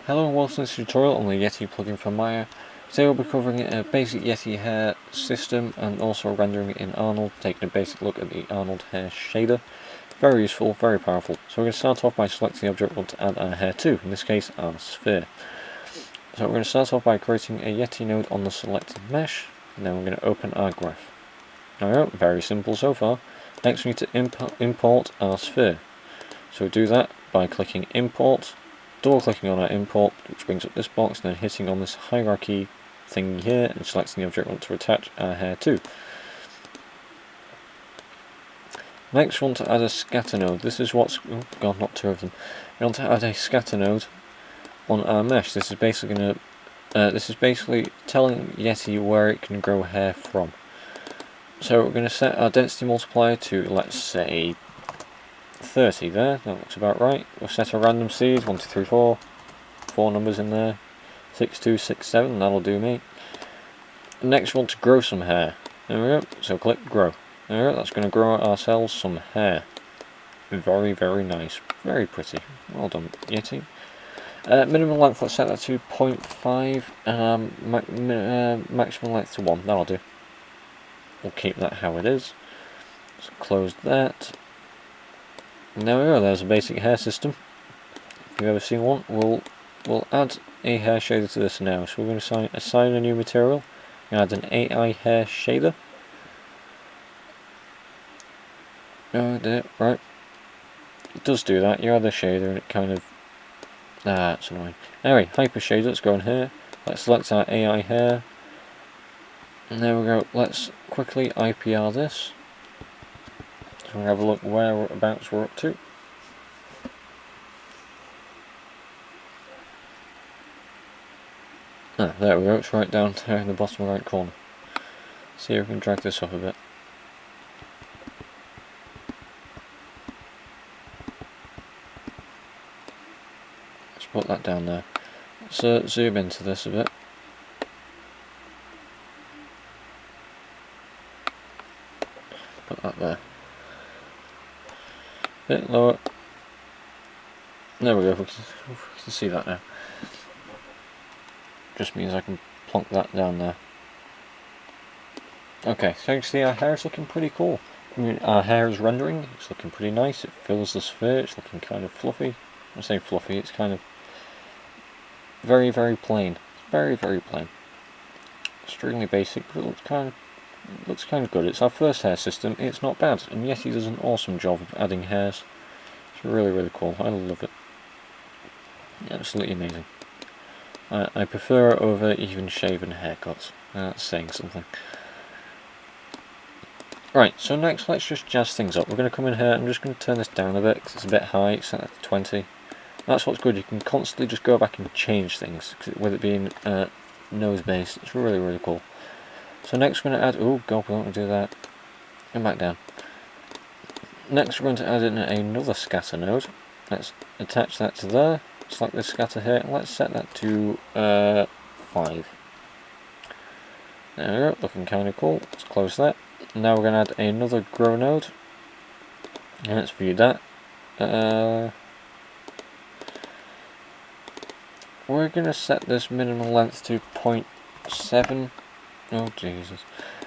Hello and welcome to this tutorial on the Yeti plugin from Maya. Today we'll be covering a basic Yeti hair system and also rendering it in Arnold, taking a basic look at the Arnold hair shader. Very useful, very powerful. So we're going to start off by selecting the object we want to add our hair to, in this case our sphere. So we're going to start off by creating a Yeti node on the selected mesh, and then we're going to open our graph. Alright, very simple so far. Next we need to import our sphere. So we do that by clicking import, double clicking on our import, which brings up this box, and then hitting on this hierarchy thing here and selecting the object we want to attach our hair to. Next we want to add a scatter node. This is what's, oh god, not two of them. We want to add a scatter node on our mesh. This is basically telling Yeti where it can grow hair from. So we're going to set our density multiplier to, let's say, 30 there. That looks about right. We'll set a random seed, 1, 2, 3, 4. 4 numbers in there. 6, 2, 6, 7, that'll do me. Next we want to grow some hair. There we go. So click grow. There we go. That's going to grow ourselves some hair. Very, very nice. Very pretty. Well done, Yeti. Minimum length, let's set that to 0.5. Maximum length to 1. That'll do. We'll keep that how it is. So close that. And there we go, there's a basic hair system. If you've ever seen one, we'll add a hair shader to this now. So we're going to assign a new material and add an AI hair shader. Oh dear, right. It does do that, you add the shader and it kind of... that's annoying. Anyway, hyper shader, let's go in here. Let's select our AI hair. And there we go, let's quickly IPR this. So we'll have a look whereabouts we're up to. Ah, there we go, it's right down there in the bottom right corner. See if we can drag this up a bit. Let's put that down there. Let's zoom into this a bit. Put that there. Bit lower. There we go, we can see that now. Just means I can plonk that down there. Okay, so you can see our hair is looking pretty cool. I mean, our hair is rendering, it's looking pretty nice, it fills the sphere, it's looking kind of fluffy. I say fluffy, it's kind of very, very plain. It's very, very plain. Extremely basic, but it looks kind of good. It's our first hair system, it's not bad, and Yeti does an awesome job of adding hairs. It's really, really cool, I love it. Absolutely amazing. I prefer it over even shaven haircuts, that's saying something. Right, so next let's just jazz things up. We're going to come in here, I'm just going to turn this down a bit because it's a bit high, set that to 20. That's what's good, you can constantly just go back and change things, with it being nose based, it's really, really cool. So next we're going to add, oh god, we don't want to do that, and back down. Next we're going to add in another scatter node. Let's attach that to there, select this scatter here, and let's set that to 5. There we go, looking kind of cool. Let's close that. Now we're going to add another grow node, and let's view that. We're going to set this minimum length to 0.7. Oh Jesus.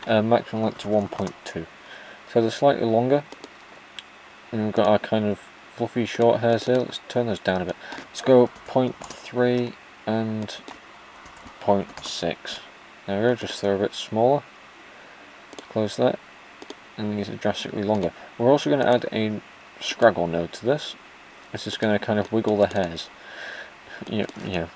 Maximum length to 1.2. So they're slightly longer. And we've got our kind of fluffy short hairs here. Let's turn those down a bit. Let's go 0.3 and 0.6. There we go, just they're a bit smaller. Close that. And these are drastically longer. We're also going to add a scraggle node to this. This is going to kind of wiggle the hairs. You know,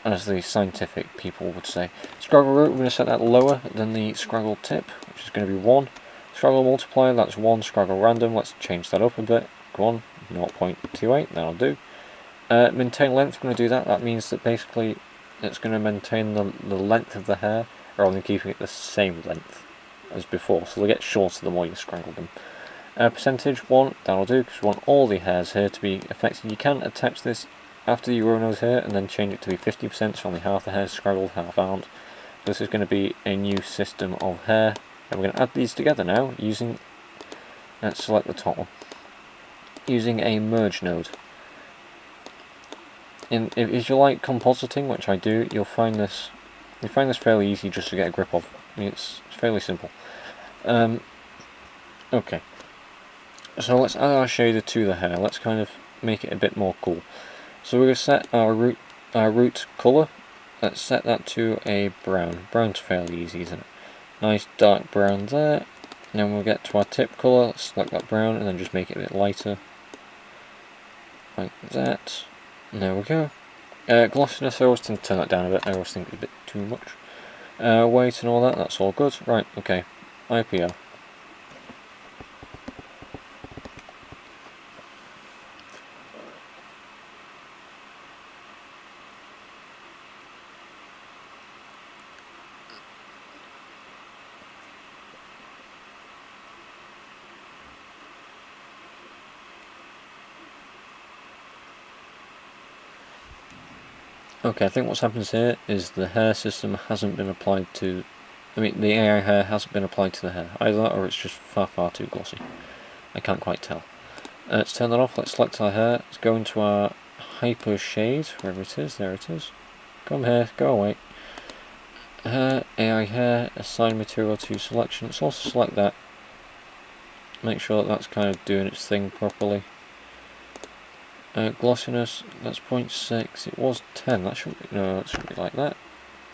as the scientific people would say. Scraggle root, we're going to set that lower than the scraggle tip, which is going to be 1. Scraggle multiplier, that's 1. Scraggle random, let's change that up a bit. Go on, 0.28, that'll do. Maintain length, we're going to do that. That means that basically it's going to maintain the length of the hair, rather than keeping it the same length as before. So they'll get shorter the more you scraggle them. Percentage 1, that'll do, because we want all the hairs here to be affected. You can attach this after you grow nose hair and then change it to be 50%, so only half the hair is scraggled, half aren't. This is going to be a new system of hair, and we're going to add these together now using, let's select the top one, using a merge node. if you like compositing, which I do, you'll find this fairly easy just to get a grip of. I mean, it's fairly simple. Okay, so let's add our shader to the hair. Let's kind of make it a bit more cool. So we're going to set our root colour. Let's set that to a brown. Brown's fairly easy, isn't it? Nice dark brown there. And then we'll get to our tip colour. Let's select that brown and then just make it a bit lighter. Like that. And there we go. Glossiness, I always tend to turn that down a bit. I always think it's a bit too much. Weight and all that, that's all good. Right, okay. IPO. Okay, I think what's happened here is the hair system hasn't been applied to... I mean, the AI hair hasn't been applied to the hair. Either that or it's just far too glossy. I can't quite tell. Let's turn that off, let's select our hair, let's go into our hyper shade, wherever it is, there it is. Come here, go away. AI hair, assign material to selection, let's also select that. Make sure that that's kind of doing its thing properly. Glossiness, that's 0.6, it was 10, that should be, no, it should be like that.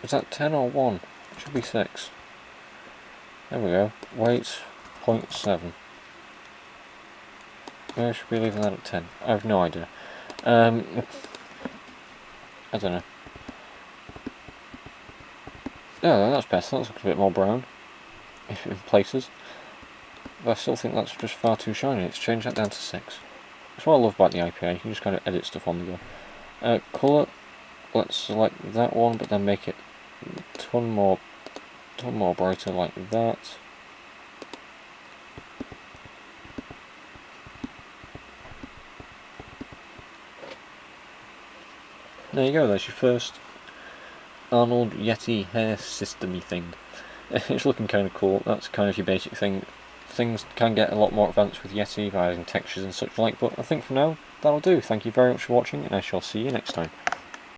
Is that 10 or 1? It should be 6. There we go, weight, 0.7. Maybe I should be leaving that at 10, I have no idea. I don't know. Yeah, that's better, that looks a bit more brown, in places. But I still think that's just far too shiny, let's change that down to 6. That's what I love about the IPA, you can just kind of edit stuff on the go. Colour, let's select that one, but then make it a ton more brighter like that. There you go, there's your first Arnold Yeti hair system-y thing. It's looking kind of cool, that's kind of your basic thing. Things can get a lot more advanced with Yeti by adding textures and such like, but I think for now, that'll do. Thank you very much for watching, and I shall see you next time.